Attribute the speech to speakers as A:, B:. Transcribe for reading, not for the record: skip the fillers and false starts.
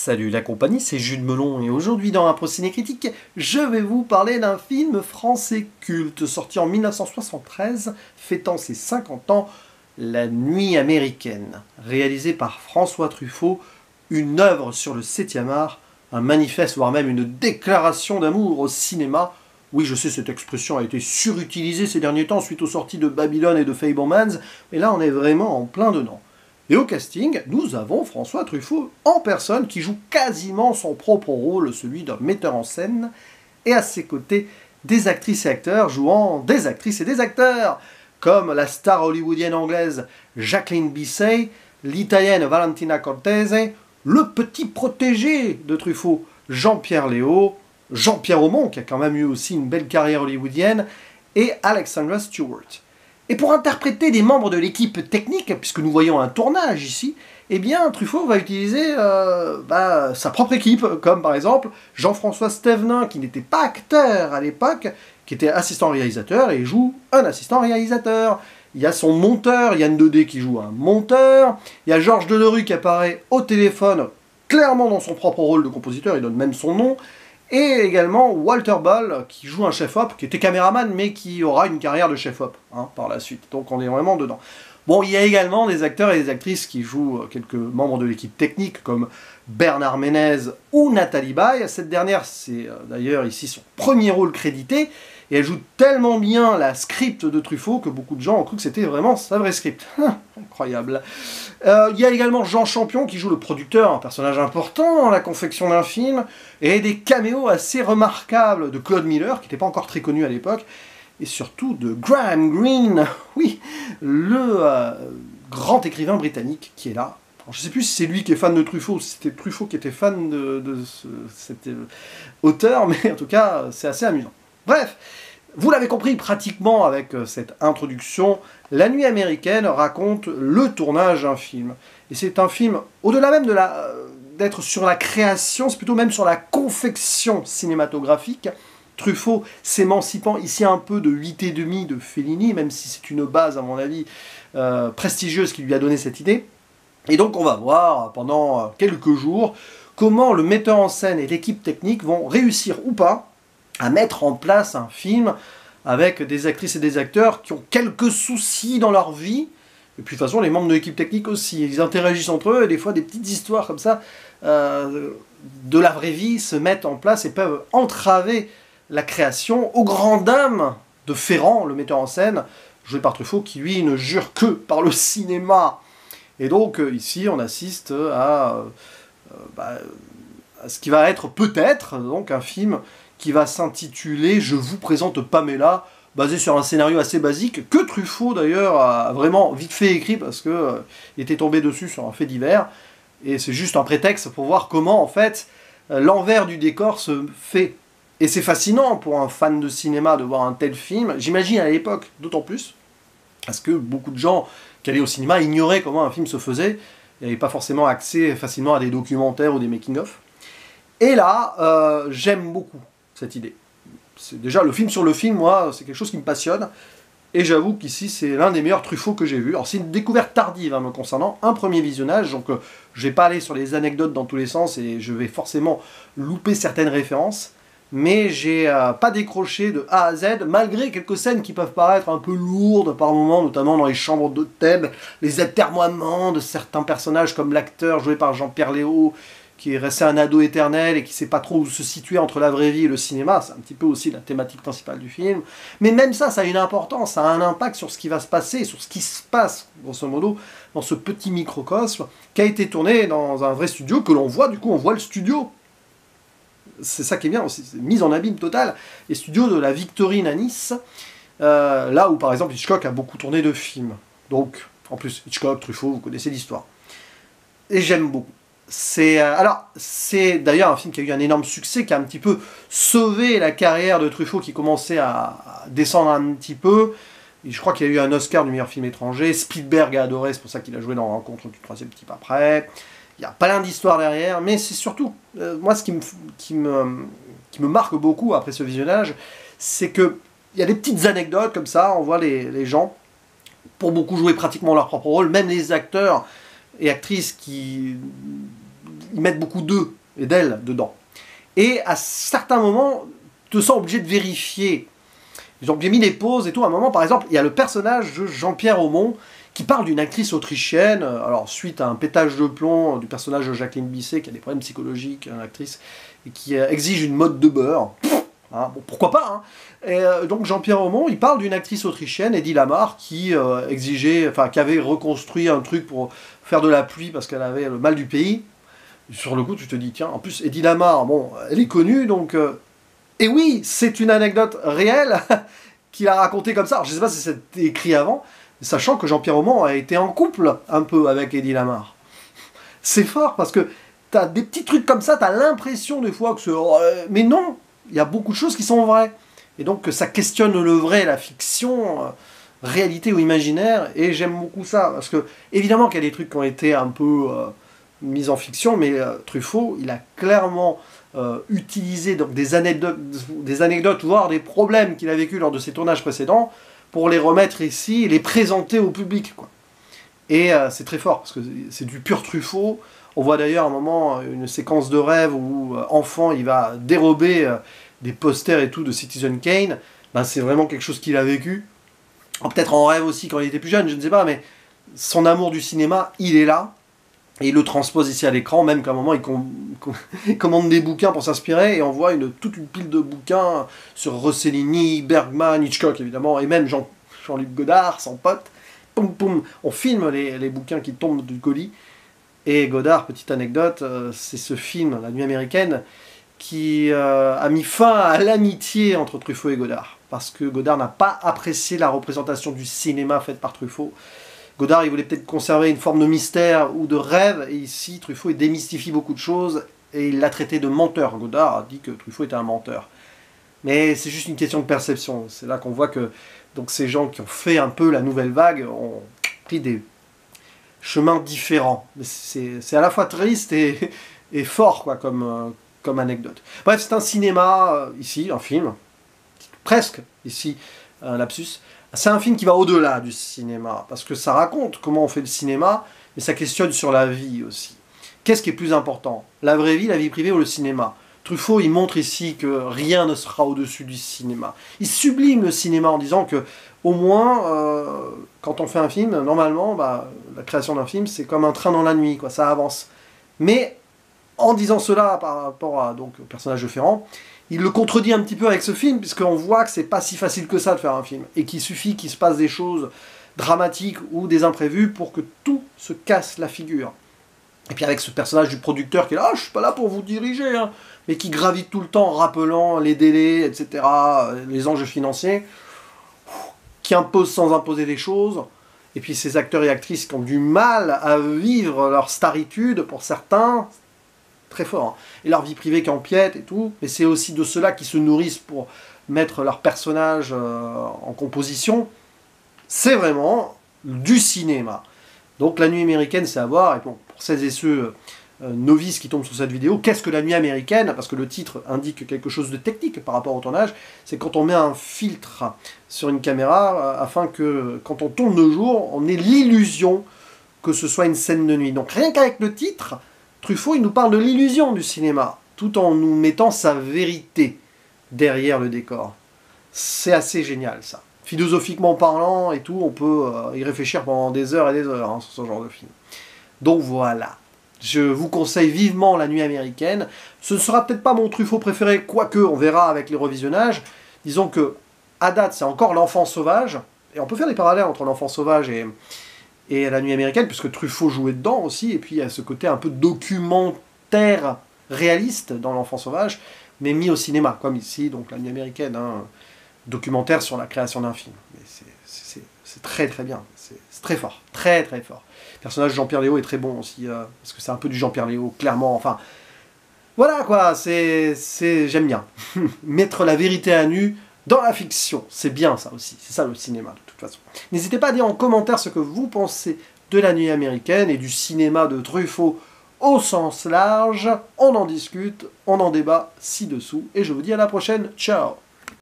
A: Salut la compagnie, c'est Jules Melon et aujourd'hui dans Impro Ciné Critique, je vais vous parler d'un film français culte sorti en 1973, fêtant ses 50 ans, La Nuit américaine, réalisé par François Truffaut, une œuvre sur le 7e art, un manifeste voire même une déclaration d'amour au cinéma. Oui, je sais, cette expression a été surutilisée ces derniers temps suite aux sorties de Babylone et de Fabelmans, mais là on est vraiment en plein dedans. Et au casting, nous avons François Truffaut en personne qui joue quasiment son propre rôle, celui d'un metteur en scène, et à ses côtés, des actrices et acteurs jouant des actrices et des acteurs, comme la star hollywoodienne anglaise Jacqueline Bisset, l'italienne Valentina Cortese, le petit protégé de Truffaut, Jean-Pierre Léaud, Jean-Pierre Aumont, qui a quand même eu aussi une belle carrière hollywoodienne, et Alexandra Stewart. Et pour interpréter des membres de l'équipe technique, puisque nous voyons un tournage ici, eh bien Truffaut va utiliser sa propre équipe, comme par exemple Jean-François Stévenin, qui n'était pas acteur à l'époque, qui était assistant réalisateur, et joue un assistant réalisateur. Il y a son monteur, Yann Daudet, qui joue un monteur. Il y a Georges Delerue qui apparaît au téléphone, clairement dans son propre rôle de compositeur, il donne même son nom. Et également Walter Ball, qui joue un chef-op, qui était caméraman, mais qui aura une carrière de chef-op par la suite. Donc on est vraiment dedans. Bon, il y a également des acteurs et des actrices qui jouent quelques membres de l'équipe technique, comme Bernard Ménez ou Nathalie Baye. Cette dernière, c'est d'ailleurs ici son premier rôle crédité, et elle joue tellement bien la script de Truffaut que beaucoup de gens ont cru que c'était vraiment sa vraie script. Incroyable. Il y a également Jean Champion qui joue le producteur, un personnage important dans la confection d'un film, et des caméos assez remarquables de Claude Miller, qui n'était pas encore très connu à l'époque, et surtout de Graham Greene, oui, le grand écrivain britannique qui est là. Alors, je ne sais plus si c'est lui qui est fan de Truffaut, ou si c'était Truffaut qui était fan de cet auteur, mais en tout cas, c'est assez amusant. Bref, vous l'avez compris pratiquement avec cette introduction, La Nuit américaine raconte le tournage d'un film. Et c'est un film, au-delà même d'être sur la création, c'est plutôt même sur la confection cinématographique. Truffaut s'émancipant ici un peu de 8,5 de Fellini, même si c'est une base, à mon avis, prestigieuse qui lui a donné cette idée. Et donc on va voir pendant quelques jours comment le metteur en scène et l'équipe technique vont réussir ou pas à mettre en place un film avec des actrices et des acteurs qui ont quelques soucis dans leur vie. Et puis de toute façon, les membres de l'équipe technique aussi, ils interagissent entre eux, et des fois des petites histoires comme ça, de la vraie vie, se mettent en place et peuvent entraver la création aux grandes dames de Ferrand, le metteur en scène, joué par Truffaut, qui lui ne jure que par le cinéma. Et donc ici, on assiste à ce qui va être peut-être donc un film qui va s'intituler « Je vous présente Pamela », basé sur un scénario assez basique, que Truffaut d'ailleurs a vraiment vite fait écrit parce qu'il était tombé dessus sur un fait divers, et c'est juste un prétexte pour voir comment en fait l'envers du décor se fait. Et c'est fascinant pour un fan de cinéma de voir un tel film, j'imagine à l'époque d'autant plus, parce que beaucoup de gens qui allaient au cinéma ignoraient comment un film se faisait, et n'avaient pas forcément accès facilement à des documentaires ou des making-of. Et là, j'aime beaucoup cette idée. C'est déjà le film sur le film, moi, c'est quelque chose qui me passionne, et j'avoue qu'ici c'est l'un des meilleurs Truffaut que j'ai vu. Alors c'est une découverte tardive me concernant, un premier visionnage, donc je vais pas aller sur les anecdotes dans tous les sens, et je vais forcément louper certaines références, mais j'ai pas décroché de A à Z, malgré quelques scènes qui peuvent paraître un peu lourdes par moments, notamment dans les chambres d'hôtel, les atermoiements de certains personnages, comme l'acteur joué par Jean-Pierre Léaud, qui est resté un ado éternel et qui ne sait pas trop où se situer entre la vraie vie et le cinéma. C'est un petit peu aussi la thématique principale du film. Mais même ça, ça a une importance, ça a un impact sur ce qui va se passer, sur ce qui se passe, grosso modo, dans ce petit microcosme, qui a été tourné dans un vrai studio, que l'on voit, du coup, on voit le studio. C'est ça qui est bien aussi, c'est mise en abîme totale. Les studios de la Victorine à Nice, là où, par exemple, Hitchcock a beaucoup tourné de films. Donc, en plus, Hitchcock, Truffaut, vous connaissez l'histoire. Et j'aime beaucoup. C'est d'ailleurs un film qui a eu un énorme succès, qui a un petit peu sauvé la carrière de Truffaut, qui commençait à descendre un petit peu. Et je crois qu'il a eu un Oscar du meilleur film étranger. Spielberg a adoré, c'est pour ça qu'il a joué dans Rencontre du troisième type après. Il y a plein d'histoires derrière, mais c'est surtout, moi ce qui me marque beaucoup après ce visionnage, c'est qu'il y a des petites anecdotes comme ça, on voit les gens, pour beaucoup jouer pratiquement leur propre rôle, même les acteurs et actrices qui ils mettent beaucoup d'eux et d'elle dedans. Et à certains moments, tu te sens obligé de vérifier. Donc j'ai mis des pauses et tout. À un moment, par exemple, il y a le personnage de Jean-Pierre Aumont qui parle d'une actrice autrichienne, alors suite à un pétage de plomb du personnage de Jacqueline Bisset, qui a des problèmes psychologiques, une actrice, et qui exige une mode de beurre. Hein, bon, pourquoi pas, hein. Et donc Jean-Pierre Aumont, il parle d'une actrice autrichienne, Eddie Lamar, qui qui avait reconstruit un truc pour faire de la pluie parce qu'elle avait le mal du pays. Sur le coup, tu te dis, tiens, en plus, Eddie Lamar, bon, elle est connue, donc... Et oui, c'est une anecdote réelle qu'il a racontée comme ça. Alors, je ne sais pas si c'était écrit avant, sachant que Jean-Pierre Aumont a été en couple un peu avec Eddie Lamar. C'est fort, parce que tu as des petits trucs comme ça, tu as l'impression des fois que c'est... Mais non, il y a beaucoup de choses qui sont vraies. Et donc, ça questionne le vrai, la fiction, réalité ou imaginaire, et j'aime beaucoup ça. Parce que, évidemment qu'il y a des trucs qui ont été un peu mis en fiction, mais Truffaut, il a clairement utilisé donc, des anecdotes, voire des problèmes qu'il a vécu lors de ses tournages précédents, pour les remettre ici et les présenter au public, quoi. Et c'est très fort, parce que c'est du pur Truffaut. On voit d'ailleurs à un moment une séquence de rêve où, enfant, il va dérober des posters et tout de Citizen Kane. Ben, c'est vraiment quelque chose qu'il a vécu. Peut-être en rêve aussi quand il était plus jeune, je ne sais pas, mais son amour du cinéma, il est là. Et il le transpose ici à l'écran, même qu'à un moment, il commande des bouquins pour s'inspirer, et on voit toute une pile de bouquins sur Rossellini, Bergman, Hitchcock, évidemment, et même Jean-Luc Godard, son pote. Poum, poum. On filme les bouquins qui tombent du colis. Et Godard, petite anecdote, c'est ce film, La Nuit américaine, qui a mis fin à l'amitié entre Truffaut et Godard. Parce que Godard n'a pas apprécié la représentation du cinéma faite par Truffaut. Godard, il voulait peut-être conserver une forme de mystère ou de rêve, et ici, Truffaut, il démystifie beaucoup de choses, et il l'a traité de menteur. Godard a dit que Truffaut était un menteur. Mais c'est juste une question de perception. C'est là qu'on voit que donc, ces gens qui ont fait un peu la nouvelle vague ont pris des chemins différents. C'est à la fois triste et fort, quoi, comme anecdote. Bref, c'est un cinéma, ici, un film, presque, ici, un lapsus. C'est un film qui va au-delà du cinéma, parce que ça raconte comment on fait le cinéma, mais ça questionne sur la vie aussi. Qu'est-ce qui est plus important? La vraie vie, la vie privée ou le cinéma? Truffaut, il montre ici que rien ne sera au-dessus du cinéma. Il sublime le cinéma en disant que, au moins, quand on fait un film, normalement, la création d'un film, c'est comme un train dans la nuit, quoi, ça avance. Mais, en disant cela par rapport au personnage de Ferrand, il le contredit un petit peu avec ce film, puisqu'on voit que c'est pas si facile que ça de faire un film, et qu'il suffit qu'il se passe des choses dramatiques ou des imprévus pour que tout se casse la figure. Et puis avec ce personnage du producteur qui est là, je suis pas là pour vous diriger, hein, mais qui gravite tout le temps en rappelant les délais, etc., les enjeux financiers, qui impose sans imposer des choses, et puis ces acteurs et actrices qui ont du mal à vivre leur staritude, pour certains, très fort, hein. Et leur vie privée qui empiète et tout, mais c'est aussi de ceux-là qui se nourrissent pour mettre leur personnage en composition. C'est vraiment du cinéma. Donc La Nuit américaine, c'est à voir, et bon, pour celles et ceux novices qui tombent sur cette vidéo, qu'est-ce que La Nuit américaine? Parce que le titre indique quelque chose de technique par rapport au tournage, c'est quand on met un filtre sur une caméra, afin que, quand on tourne de jour, on ait l'illusion que ce soit une scène de nuit. Donc rien qu'avec le titre, Truffaut, il nous parle de l'illusion du cinéma, tout en nous mettant sa vérité derrière le décor. C'est assez génial, ça. Philosophiquement parlant et tout, on peut y réfléchir pendant des heures et des heures, hein, sur ce genre de film. Donc voilà. Je vous conseille vivement La Nuit américaine. Ce ne sera peut-être pas mon Truffaut préféré, quoique on verra avec les revisionnages. Disons que, à date, c'est encore L'Enfant sauvage. Et on peut faire des parallèles entre L'Enfant sauvage et La Nuit américaine, puisque Truffaut jouait dedans aussi, et puis il y a ce côté un peu documentaire réaliste dans L'Enfant sauvage, mais mis au cinéma, comme ici, donc La Nuit américaine, hein, documentaire sur la création d'un film. Mais c'est très très bien, c'est très fort, très très fort. Le personnage de Jean-Pierre Léaud est très bon aussi, parce que c'est un peu du Jean-Pierre Léaud, clairement, enfin... Voilà quoi, j'aime bien. Mettre la vérité à nu dans la fiction, c'est bien ça aussi, c'est ça le cinéma de toute façon. N'hésitez pas à dire en commentaire ce que vous pensez de La Nuit américaine et du cinéma de Truffaut au sens large. On en discute, on en débat ci-dessous, et je vous dis à la prochaine, ciao!